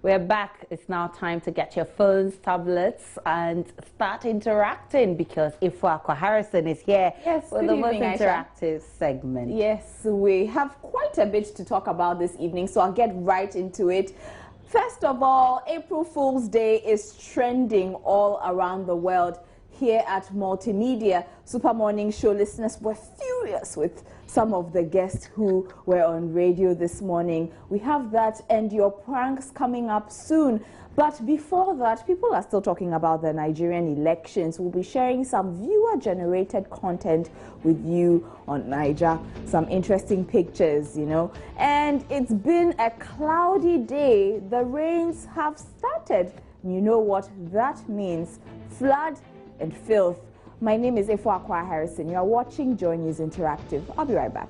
We're back. It's now time to get your phones, tablets, and start interacting because Ifwakwa Harrison is here with the most interactive segment. Yes, we have quite a bit to talk about this evening, so I'll get right into it. First of all, April Fool's Day is trending all around the world. Here at Multimedia Super Morning Show, listeners were furious with some of the guests who were on radio this morning. We have that and your pranks coming up soon. But before that, people are still talking about the Nigerian elections. We'll be sharing some viewer-generated content with you on Niger. Some interesting pictures, you know. And it's been a cloudy day. The rains have started. You know what that means. Flood and filth. My name is Ifwakwa Harrison. You are watching Joy News Interactive. I'll be right back.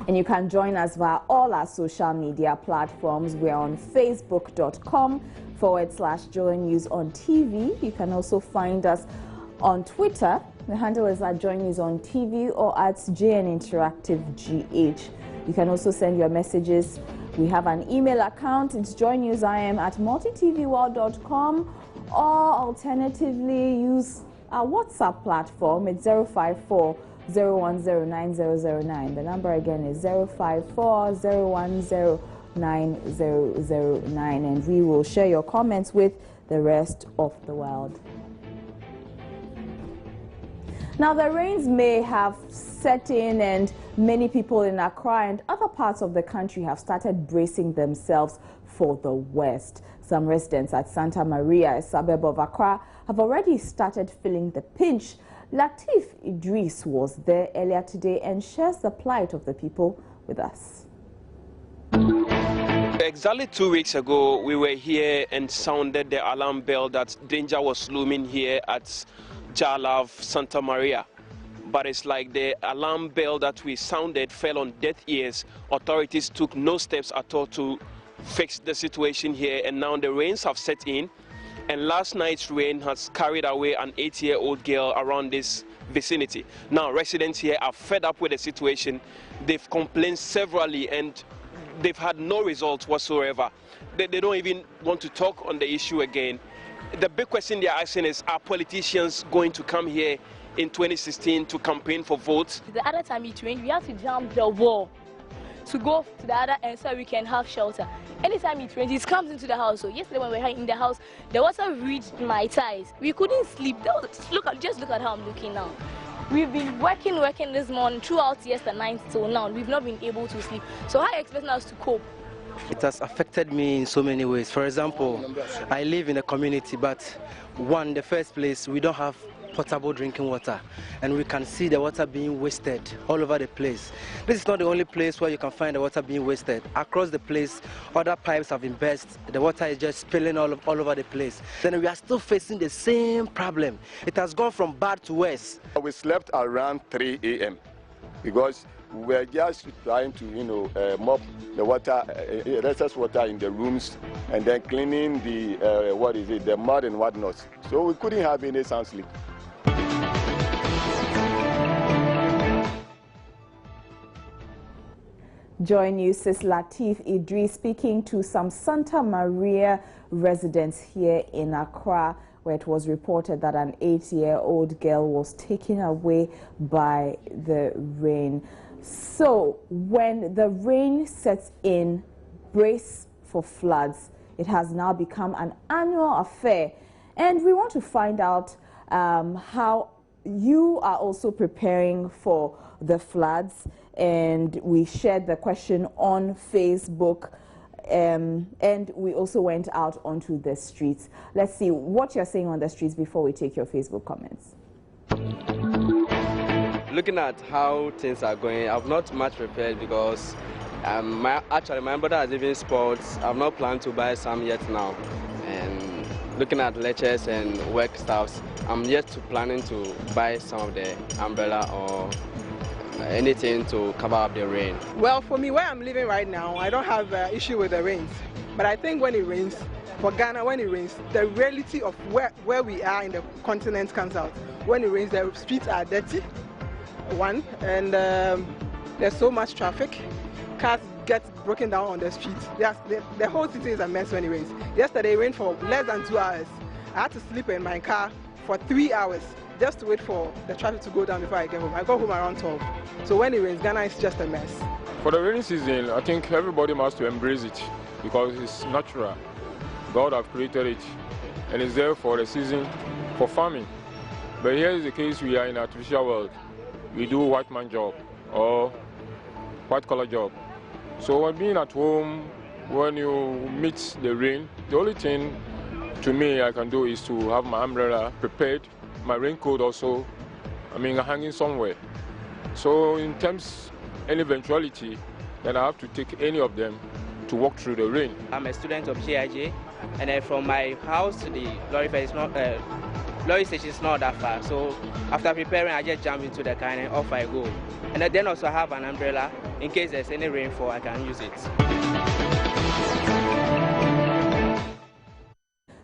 And you can join us via all our social media platforms. We're on facebook.com/Joy News on TV. You can also find us on Twitter. The handle is @Joy News on TV or @JN Interactive GH. You can also send your messages. We have an email account. It's joynewsim@multitvworld.com, or alternatively use our WhatsApp platform. It's 054-010-9009. The number again is 054-010-9009, and we will share your comments with the rest of the world. Now, the rains may have set in, and many people in Accra and other parts of the country have started bracing themselves for the worst. Some residents at Santa Maria, a suburb of Accra, have already started feeling the pinch. Latif Idris was there earlier today and shares the plight of the people with us. Exactly 2 weeks ago, we were here and sounded the alarm bell that danger was looming here at Jalav, Santa Maria. But it's like the alarm bell that we sounded fell on deaf ears. Authorities took no steps at all to fix the situation here, and now the rains have set in. And last night's rain has carried away an 8-year-old girl around this vicinity. Now, residents here are fed up with the situation. They've complained severally and they've had no results whatsoever. They don't even want to talk on the issue again. The big question they're asking is, are politicians going to come here in 2016 to campaign for votes? The other time it rained, we have to jump the wall to go to the other end so we can have shelter. Anytime it rains, it comes into the house. So yesterday when we were in the house, the water reached my thighs. We couldn't sleep. Just look at how I'm looking now. We've been working this morning throughout yesterday night till now. We've not been able to sleep. So how are you expecting us to cope? It has affected me in so many ways. For example, I live in a community, but in the first place, we don't have potable drinking water, and we can see the water being wasted all over the place. This is not the only place where you can find the water being wasted. Across the place, other pipes have been burst. The water is just spilling all over the place. Then we are still facing the same problem. It has gone from bad to worse. We slept around 3 a.m. because we were just trying to, mop the water, excess water in the rooms, and then cleaning the the mud and whatnot. So we couldn't have any sound sleep. Joy News' Latif Idris speaking to some Santa Maria residents here in Accra, where it was reported that an 8-year-old girl was taken away by the rain. So when the rain sets in, brace for floods. It has now become an annual affair, and we want to find out how you are also preparing for the floods. And we shared the question on Facebook, and we also went out onto the streets. Let's see what you're saying on the streets before we take your Facebook comments. Looking at how things are going, I'm not much prepared because my brother has even sports. I've not planned to buy some yet now. And looking at lectures and work stuffs, I'm yet to planning to buy some of the umbrella or anything to cover up the rain. Well, for me, where I'm living right now, I don't have an issue with the rains. But I think when it rains, for Ghana, when it rains, the reality of where we are in the continent comes out. When it rains, the streets are dirty, one, and there's so much traffic. Cars get broken down on the streets. The whole city is a mess when it rains. Yesterday, it rained for less than 2 hours. I had to sleep in my car for 3 hours just to wait for the traffic to go down before I get home. I got home around 12. So when it rains, Ghana is just a mess. For the rainy season, I think everybody must embrace it because it's natural. God has created it and it's there for the season for farming. But here is the case, we are in an artificial world. We do white man job or white collar job. So when being at home, when you meet the rain, the only thing to me I can do is to have my umbrella prepared, my raincoat also, hanging somewhere. So in terms any eventuality, then I have to take any of them to walk through the rain. I'm a student of GIJ, and then from my house to the lorry station is not that far. So after preparing, I just jump into the car and off I go. And then also I have an umbrella in case there's any rainfall, I can use it.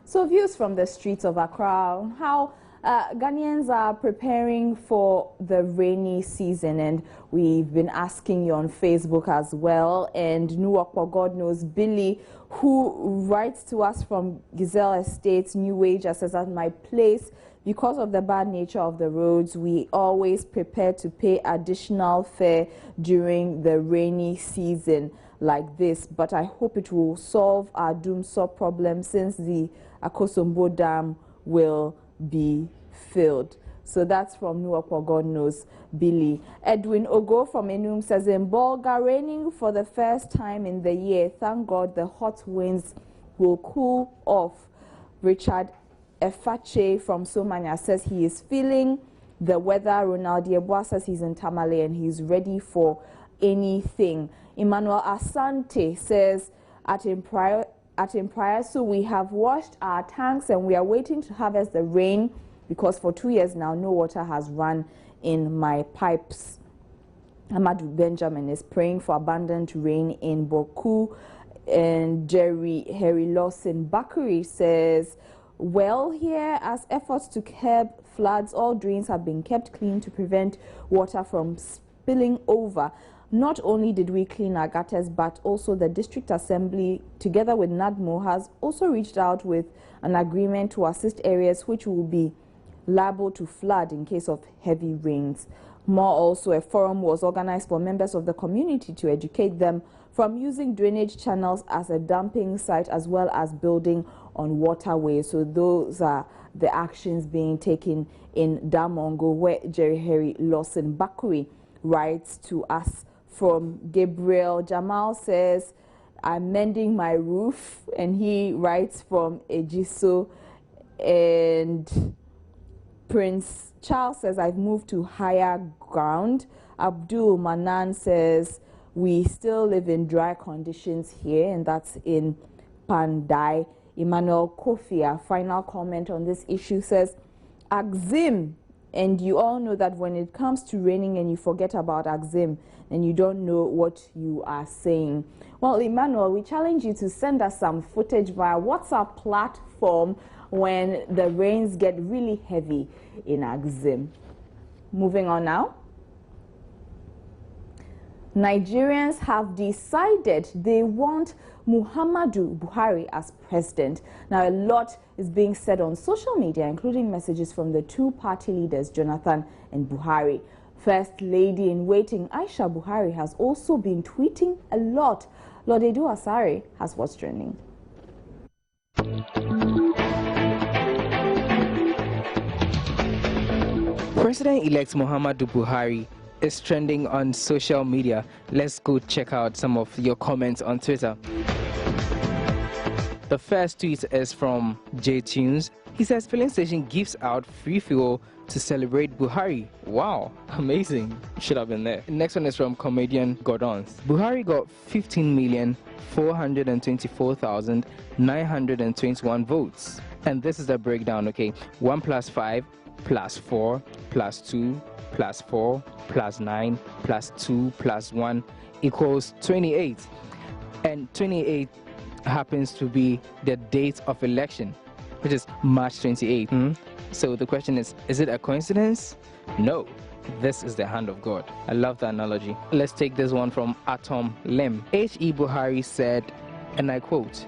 So views from the streets of Accra, how Ghanaians are preparing for the rainy season, and we've been asking you on Facebook as well. And Nuwakwa, God knows, Billy, who writes to us from Gazelle Estates, New Age, says, at my place, because of the bad nature of the roads, we always prepare to pay additional fare during the rainy season like this. But I hope it will solve our Doomsaw problem since the Akosombo Dam will be filled. So that's from Nuwakwa, God knows, Billy. Edwin Ogo from Enum says, in Bolga, raining for the first time in the year. Thank God the hot winds will cool off. Richard Efache from Somania says he is feeling the weather. Ronaldo Yeboah says he's in Tamale and he's ready for anything. Emmanuel Asante says at Impriasu we have washed our tanks and we are waiting to harvest the rain because for 2 years now no water has run in my pipes. Amadou Benjamin is praying for abundant rain in Boku. And Harry Lawson Bakuri says, well, here as efforts to curb floods, all drains have been kept clean to prevent water from spilling over. Not only did we clean our gutters, but also the District Assembly, together with NADMO, has also reached out with an agreement to assist areas which will be liable to flood in case of heavy rains. More also, a forum was organized for members of the community to educate them from using drainage channels as a dumping site as well as building on waterways. So those are the actions being taken in Damongo, where Harry Lawson Bakuri writes to us from. Gabriel Jamal says, I'm mending my roof, and he writes from Ejiso. And Prince Charles says, I've moved to higher ground. Abdul Manan says, we still live in dry conditions here, and that's in Pandai. Emmanuel Kofi, our final comment on this issue, says, Axim, and you all know that when it comes to raining and you forget about Axim, and you don't know what you are saying. Well, Emmanuel, we challenge you to send us some footage via WhatsApp platform when the rains get really heavy in Axim. Moving on now. Nigerians have decided they want Muhammadu Buhari as president. Now, a lot is being said on social media, including messages from the two party leaders, Jonathan and Buhari. First Lady in Waiting, Aisha Buhari, has also been tweeting a lot. Lodedu Asare has what's trending. President-elect Muhammadu Buhari is trending on social media. Let's go check out some of your comments on Twitter. The first tweet is from J Tunes. He says filling station gives out free fuel to celebrate Buhari. Wow, amazing. Should have been there. Next one is from comedian Gordons. Buhari got 15,424,921 votes. And this is the breakdown, okay? 1 + 5 + 4 + 2 + 4 + 9 + 2 + 1 equals 28. And 28 happens to be the date of election, which is March 28th. So the question is it a coincidence? No. This is the hand of God. I love the analogy. Let's take this one from Atom Lim. H.E. Buhari said, and I quote,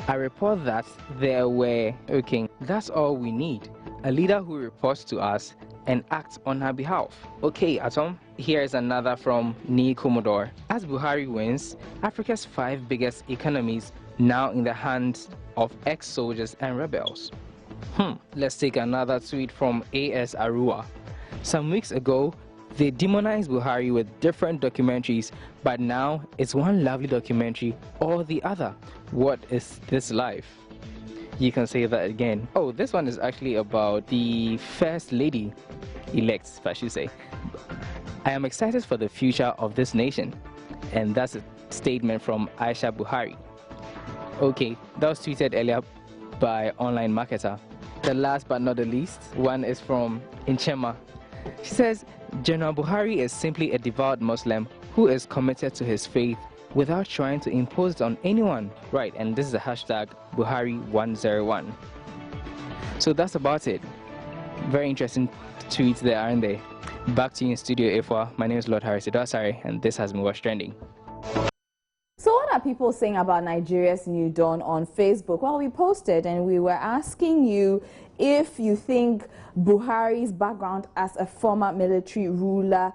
"I report that there were, okay, that's all we need. A leader who reports to us and acts on our behalf." Okay, Atom. Here is another from Ni Commodore. As Buhari wins, Africa's 5 biggest economies now in the hands of ex-soldiers and rebels. Let's take another tweet from A.S. Arua. Some weeks ago, they demonized Buhari with different documentaries, but now it's one lovely documentary or the other. What is this life? You can say that again. Oh, this one is actually about the First Lady elect, if I should say. "I am excited for the future of this nation." And that's a statement from Aisha Buhari. Okay, that was tweeted earlier by Online Marketer. The last but not the least one is from Inchema. She says, "General Buhari is simply a devout Muslim who is committed to his faith without trying to impose it on anyone." Right, and this is the hashtag Buhari101. So that's about it. Very interesting tweets there, aren't they? Back to you in Studio A4. My name is Lord Harris Idwasari, and this has been What's Trending. So what are people saying about Nigeria's new dawn on Facebook? Well, we posted and we were asking you if you think Buhari's background as a former military ruler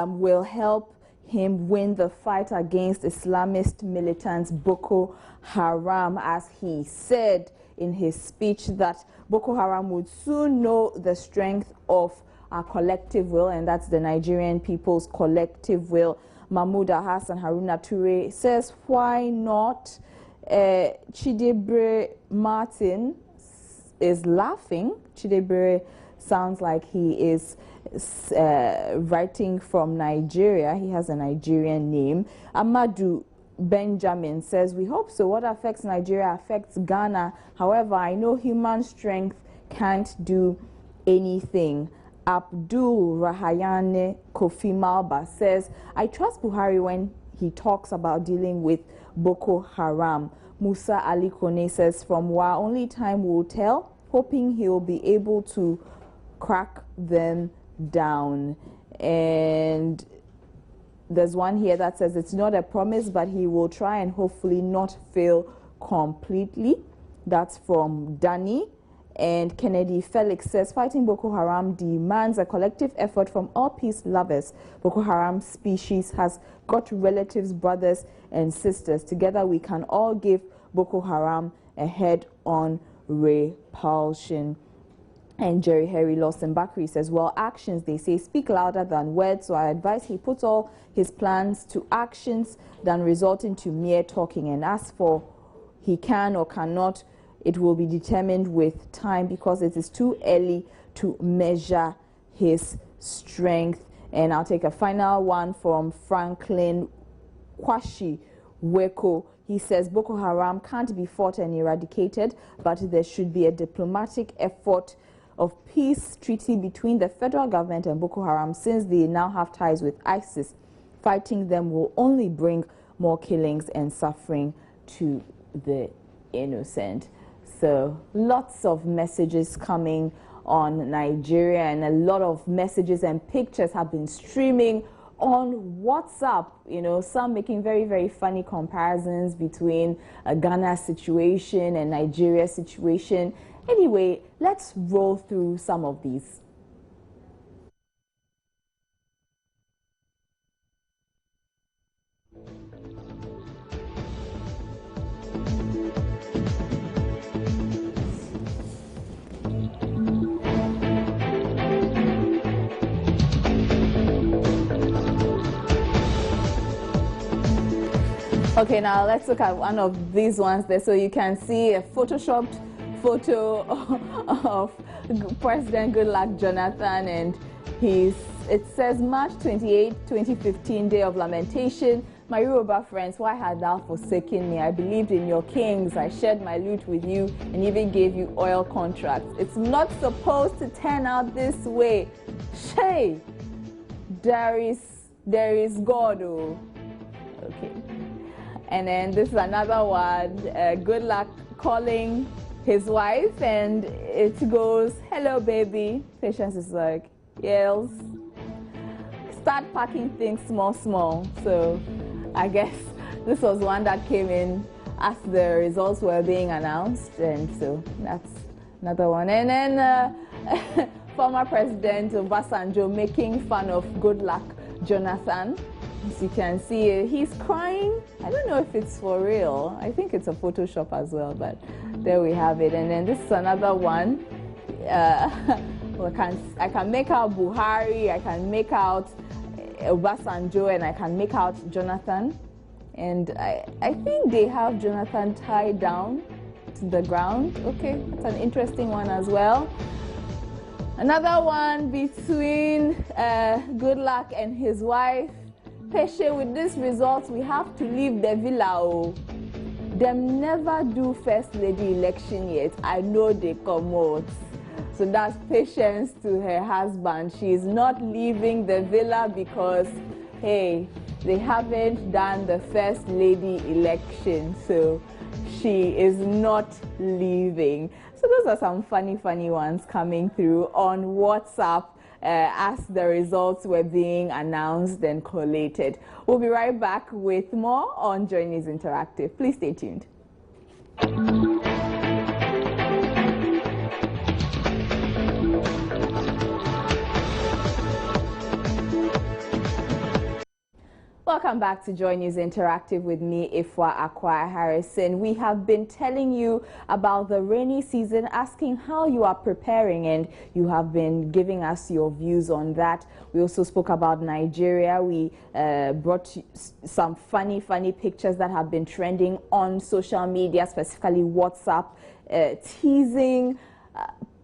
will help him win the fight against Islamist militants Boko Haram, as he said in his speech that Boko Haram would soon know the strength of our collective will, and that's the Nigerian people's collective will. Mahmoud Hassan Haruna Ture says, why not? Chidebre Martin is laughing. Chidebre sounds like he is writing from Nigeria. He has a Nigerian name. Amadou Benjamin says, we hope so. What affects Nigeria affects Ghana. However, I know human strength can't do anything. Abdul Rahayane Kofi Malba says, I trust Buhari when he talks about dealing with Boko Haram. Musa Ali Kone says, from where only time will tell, hoping he'll be able to crack them down. And there's one here that says it's not a promise, but he will try and hopefully not fail completely. That's from Danny. And Kennedy Felix says, fighting Boko Haram demands a collective effort from all peace lovers. Boko Haram species has got relatives, brothers and sisters. Together we can all give Boko Haram a head-on repulsion. And Jerry Harry Lawson Bakri says, well, actions, they say, speak louder than words. So I advise he puts all his plans to actions than result into mere talking. And as for he can or cannot, it will be determined with time because it is too early to measure his strength. And I'll take a final one from Franklin Kwashi Weko. He says Boko Haram can't be fought and eradicated, but there should be a diplomatic effort of peace treaty between the federal government and Boko Haram, since they now have ties with ISIS. Fighting them will only bring more killings and suffering to the innocent. So lots of messages coming on Nigeria, and a lot of messages and pictures have been streaming on WhatsApp. You know, some making very, very funny comparisons between Ghana's situation and Nigeria's situation. Anyway, let's roll through some of these. Okay, now let's look at one of these ones there. So you can see a photoshopped photo of President Goodluck Jonathan, and it says March 28, 2015, Day of Lamentation. My Yoruba friends, why had thou forsaken me? I believed in your kings. I shared my loot with you and even gave you oil contracts. It's not supposed to turn out this way. Shay, there is God. Oh. Okay. And then this is another one, good luck calling his wife, and it goes, hello baby. Patience is like, yes. Start packing things small. So I guess this was one that came in as the results were being announced, and so that's another one. And then former President Obasanjo making fun of good luck Jonathan. As you can see, he's crying. I don't know if it's for real. I think it's a Photoshop as well, but there we have it. And then this is another one. I can make out Buhari, I can make out Obasanjo, and I can make out Jonathan. And I think they have Jonathan tied down to the ground. Okay, that's an interesting one as well. Another one between good luck and his wife. Peshe, with this result, we have to leave the villa. Oh. Them never do first lady election yet. I know they come out. So that's Patience to her husband. She is not leaving the villa because, hey, they haven't done the first lady election. So she is not leaving. So those are some funny ones coming through on WhatsApp as the results were being announced and collated. We'll be right back with more on Joy News Interactive. Please stay tuned. Welcome back to Joy News Interactive with me, Ifwa Akwa Harrison. We have been telling you about the rainy season, asking how you are preparing, and you have been giving us your views on that. We also spoke about Nigeria. We brought some funny pictures that have been trending on social media, specifically WhatsApp, teasing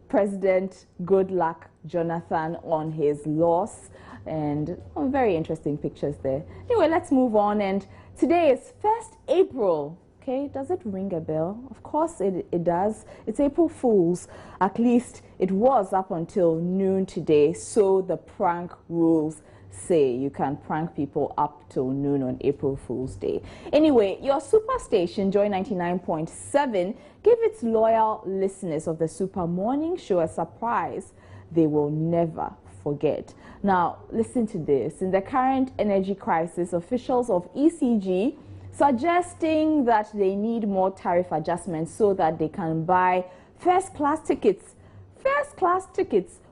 President Goodluck Jonathan on his loss. And very interesting pictures there. Anyway, let's move on. And today is 1st April. Okay, does it ring a bell? Of course it does. It's April Fool's. At least it was up until noon today. So the prank rules say you can prank people up till noon on April Fool's Day. Anyway, your super station, Joy 99.7, gave its loyal listeners of the Super Morning Show a surprise they will never forget. Now, listen to this. In the current energy crisis, officials of ECG suggesting that they need more tariff adjustments so that they can buy first-class tickets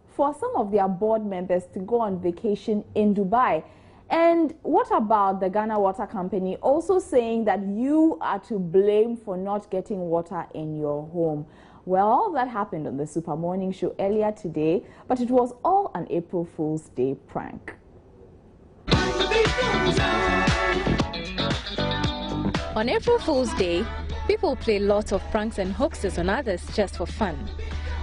for some of their board members to go on vacation in Dubai. And what about the Ghana Water Company also saying that you are to blame for not getting water in your home? Well, all that happened on the Super Morning Show earlier today, but it was all an April Fool's Day prank. On April Fool's Day, people play lots of pranks and hoaxes on others just for fun.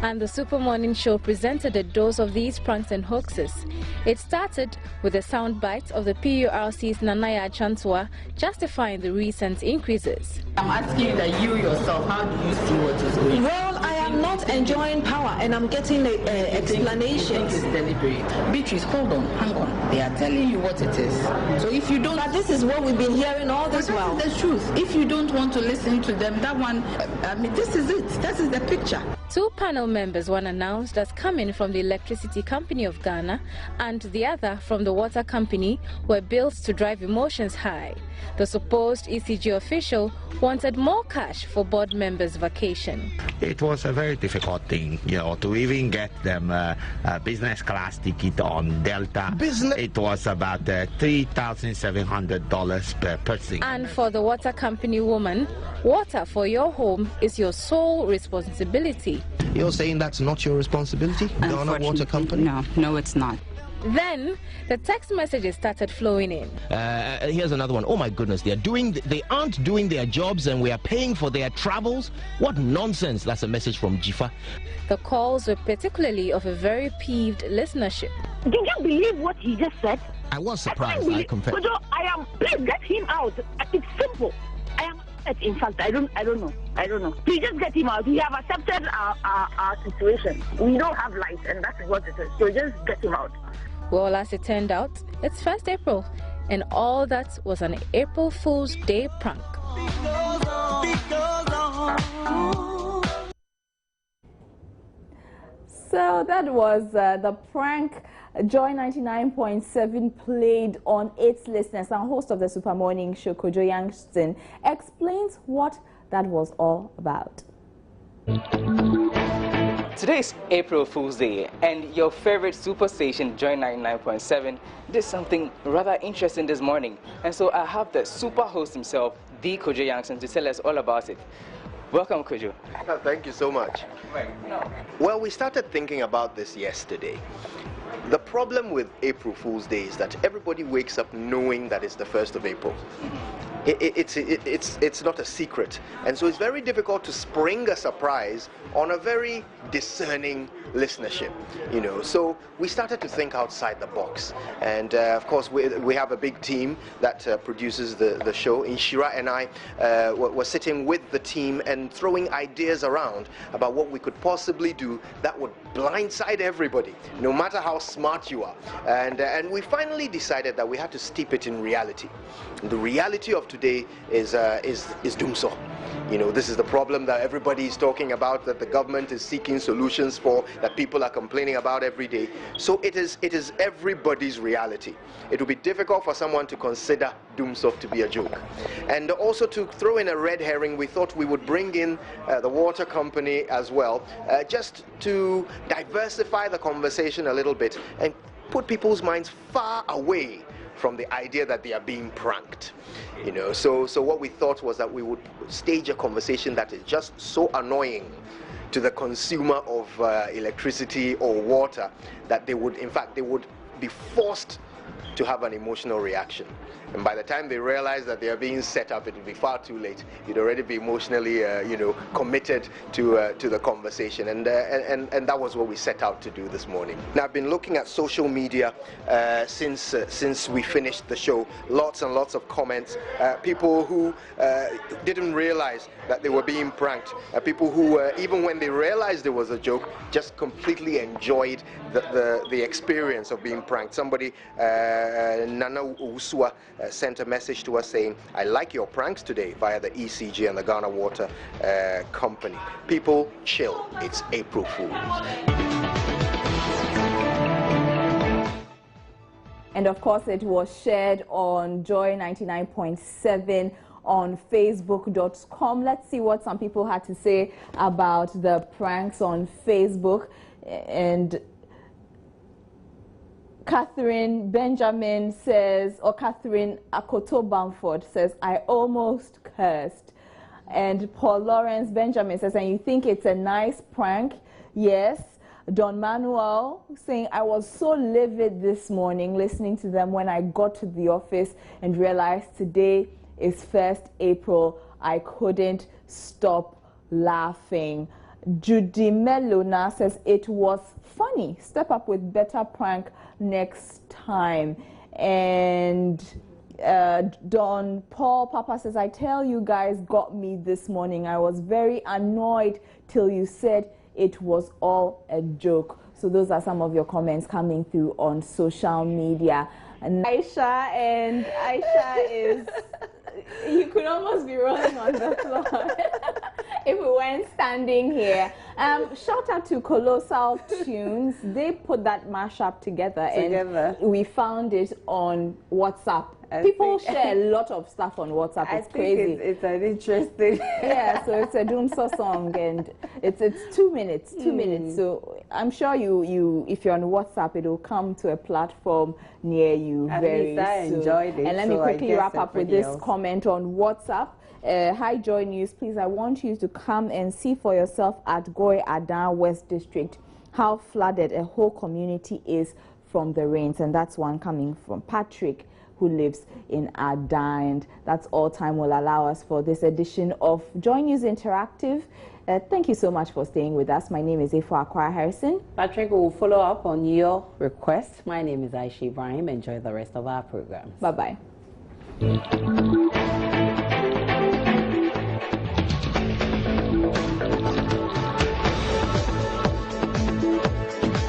And the Super Morning Show presented a dose of these pranks and hoaxes. It started with a soundbite of the PURC's Nanaya Chantua justifying the recent increases. I'm asking that you yourself, how do you see what is going on? Well, I am not enjoying power and I'm getting explanations. It's deliberate. Beatrice, hold on, hang on. They are telling you what it is. So if you don't... But this is what we've been hearing all this while. This is the truth. If you don't want to listen to them, that one, I mean, this is it. This is the picture. Two panel members, one announced as coming from the Electricity Company of Ghana and the other from the Water Company, were built to drive emotions high. The supposed ECG official wanted more cash for board members' vacation. It was a very difficult thing, to even get them a business class ticket on Delta. It was about $3,700 per person. And for the Water Company woman, water for your home is your sole responsibility. You're saying that's not your responsibility, Ghana Water Company? No, it's not. Then the text messages started flowing in. Here's another one. Oh my goodness, they aren't doing their jobs and we are paying for their travels. What nonsense. That's a message from Jifa. The calls were particularly of a very peeved listenership. Did you believe what he just said? I was surprised, I confess. Please get him out. It's simple. I am. In fact, I don't know. Please just get him out. We have accepted our situation. We don't have light, and that is what it is. So just get him out. Well, as it turned out, it's 1st April, and all that was an April Fool's Day prank. So that was the prank Joy 99.7 played on its listeners. Our host of the Super Morning Show, Cujo Yangsan, explains what that was all about. Today is April Fool's Day, and your favorite super station, Joy 99.7, did something rather interesting this morning. And so I have the super host himself, the Cujo Yangsan, to tell us all about it. Welcome, Cujo. Thank you so much. Well, we started thinking about this yesterday. The problem with April Fool's Day is that everybody wakes up knowing that it's the 1st of April. It's not a secret, and so it's very difficult to spring a surprise on a very discerning listenership, you know. So we started to think outside the box, and of course we have a big team that produces the show. Inshira and I were sitting with the team and throwing ideas around about what we could possibly do that would blindside everybody, no matter how smart you are. And we finally decided that we had to steep it in reality. The reality of today is doomsday. You know, this is the problem that everybody is talking about, that the government is seeking solutions for, that people are complaining about every day. So it is everybody's reality. It will be difficult for someone to consider doomsday to be a joke. And also, to throw in a red herring, we thought we would bring in the water company as well, just to diversify the conversation a little bit and put people's minds far away from the idea that they are being pranked. You know, so what we thought was that we would stage a conversation that is just so annoying to the consumer of electricity or water that they would be forced to have an emotional reaction. And by the time they realize that they are being set up, it will be far too late. You'd already be emotionally, committed to the conversation. And that was what we set out to do this morning. Now, I've been looking at social media since we finished the show. Lots and lots of comments. People who didn't realize that they were being pranked. People who, even when they realized it was a joke, just completely enjoyed the experience of being pranked. Somebody, Nana Usua, sent a message to us saying, "I like your pranks today," via the ECG and the Ghana Water Company. People, chill. It's April Fools. And of course, it was shared on Joy 99.7 on Facebook.com. Let's see what some people had to say about the pranks on Facebook. And Catherine Benjamin says, or Catherine Akoto Bamford says, "I almost cursed." And Paul Lawrence Benjamin says, "And you think it's a nice prank?" Yes. Don Manuel saying, "I was so livid this morning listening to them when I got to the office and realized today is 1st April. I couldn't stop laughing." Judy Melona says, "It was funny. Step up with better prank next time." And Don Paul Papa says, "I tell you guys got me this morning. I was very annoyed till you said it was all a joke." So those are some of your comments coming through on social media. And Aisha is, you could almost be rolling on the floor if we weren't standing here. Shout out to Colossal Tunes. They put that mashup together. And we found it on WhatsApp. People share a lot of stuff on WhatsApp. It's crazy. It's an interesting. Yeah, so it's a doomsday song, and it's 2 minutes. 2 minutes. So I'm sure you if you're on WhatsApp, it will come to a platform near you very soon. I enjoyed it. And let me quickly wrap up with this comment on WhatsApp. Hi Joy News, please, I want you to come and see for yourself at Goy Adan West District how flooded a whole community is from the rains. And that's one coming from Patrick, who lives in Adan. And that's all time will allow us for this edition of Joy News Interactive. Thank you so much for staying with us. My name is Ifo Accra Harrison. Patrick will follow up on your request. My name is Aisha Ibrahim. Enjoy the rest of our programs. Bye-bye.